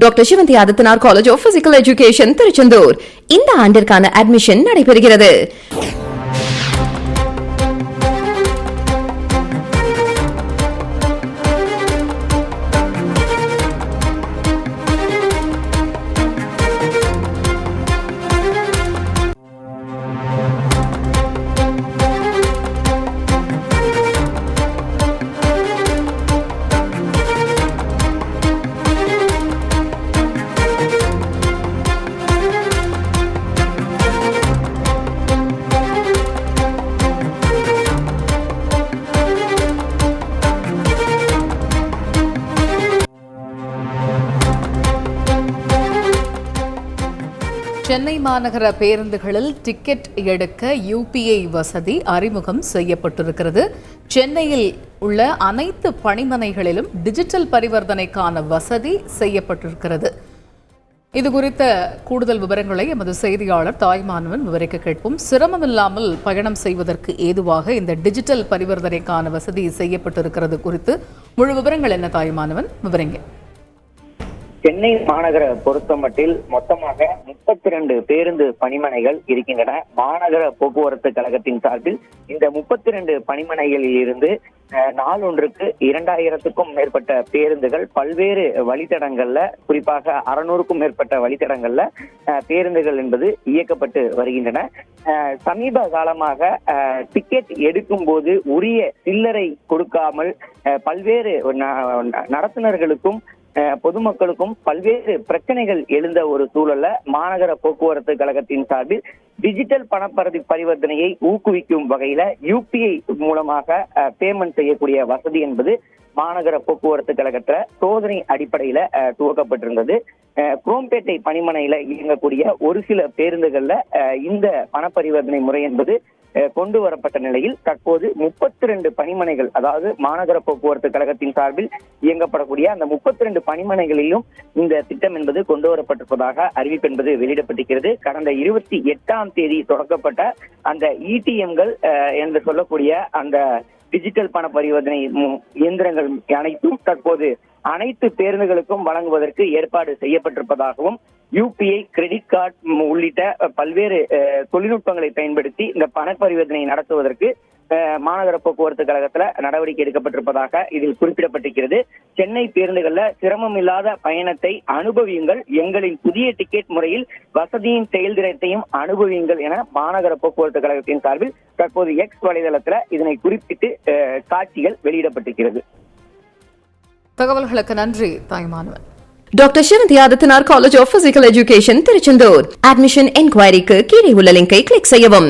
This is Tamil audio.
Doctor Sivanthi Adithanar college of physical education Tiruchendur இந்த ஆண்டிற்கான அட்மிஷன் நடைபெறுகிறது. சென்னை மாநகர பேருந்துகளில் டிக்கெட் எடுக்க UPI வசதி அறிமுகம் செய்யப்பட்டிருக்கிறது. சென்னையில் உள்ள அனைத்து பணிமனைகளிலும் டிஜிட்டல் பரிவர்த்தனைக்கான வசதி செய்யப்பட்டிருக்கிறது. இது குறித்த கூடுதல் விவரங்களை எமது செய்தியாளர் தாய்மானவன் விவரிக்க கேட்போம். சிரமமில்லாமல் பயணம் செய்வதற்கு ஏதுவாக இந்த டிஜிட்டல் பரிவர்த்தனைக்கான வசதி செய்யப்பட்டிருக்கிறது குறித்து முழு விவரங்கள் என்ன தாய்மானவன் விவரிங்க. சென்னை மாநகர பொறுத்தமட்டில் மொத்தமாக 32 பேருந்து பணிமனைகள் இருக்கின்றன. மாநகர போக்குவரத்து கழகத்தின் சார்பில் இந்த 32 பணிமனைகளில் இருந்து நாளொன்றுக்கு 2000க்கும் மேற்பட்ட பேருந்துகள் பல்வேறு வழித்தடங்கள்ல, குறிப்பாக 600க்கும் மேற்பட்ட வழித்தடங்கள்ல பேருந்துகள் என்பது இயக்கப்பட்டு வருகின்றன. சமீப காலமாக டிக்கெட் எடுக்கும் போது உரிய சில்லறை கொடுக்காமல் பல்வேறு நடத்துனர்களுக்கும் பொதுமக்களுக்கும் பல்வேறு பிரச்சனைகள் எழுந்த ஒரு சூழல்ல மாநகர போக்குவரத்து கழகத்தின் சார்பில் டிஜிட்டல் பண பரிவர்த்தனையை ஊக்குவிக்கும் வகையில UPI மூலமாக பேமெண்ட் செய்யக்கூடிய வசதி என்பது மாநகர போக்குவரத்து கழகத்துல சோதனை அடிப்படையில துவக்கப்பட்டிருந்தது. குரோம்பேட்டை பணிமனையில இயங்கக்கூடிய ஒரு சில பேருந்துகள்ல இந்த பண பரிவர்த்தனை முறை என்பது கொண்டு வரப்பட்ட நிலையில் தற்போது 32 பணிமனைகள், அதாவது மாநகர போக்குவரத்து கழகத்தின் சார்பில் இயங்கப்படக்கூடிய அந்த 32 பணிமனைகளிலும் இந்த திட்டம் என்பது கொண்டு வரப்பட்டிருப்பதாக அறிவிப்பு என்பது வெளியிடப்பட்டிருக்கிறது. கடந்த 28ஆம் தேதி தொடங்கப்பட்ட அந்த ETMகள் என்று சொல்லக்கூடிய அந்த டிஜிட்டல் பண பரிவர்த்தனை இயந்திரங்கள் அனைத்தும் தற்போது அனைத்து பேருந்துகளுக்கும் வழங்குவதற்கு ஏற்பாடு செய்யப்பட்டிருப்பதாகவும் UPI, கிரெடிட் கார்டு உள்ளிட்ட பல்வேறு தொழில்நுட்பங்களை பயன்படுத்தி இந்த பண பரிவர்த்தனை நடத்துவதற்கு மாநகர போக்குவரத்து கழகத்துல நடவடிக்கை எடுக்கப்பட்டிருப்பதாக இதில் குறிப்பிடப்பட்டிருக்கிறது. சென்னை பேருந்துகள்ல சிரமம் இல்லாத பயணத்தை அனுபவியுங்கள், எங்களின் புதிய டிக்கெட் முறையில் வசதியின் செயல்திறத்தையும் அனுபவியுங்கள் என மாநகர போக்குவரத்து கழகத்தின் சார்பில் தற்போது X வலைதளத்துல இதனை குறிப்பிட்டு காட்சிகள் வெளியிடப்பட்டிருக்கிறது. தகவல்களுக்கு நன்றி Thaimanavan. Doctor Sivanthi Adithanar college of physical education Tiruchendur admission என்கொயரிக்கு கீழே உள்ள லிங்கை கிளிக் செய்யவும்.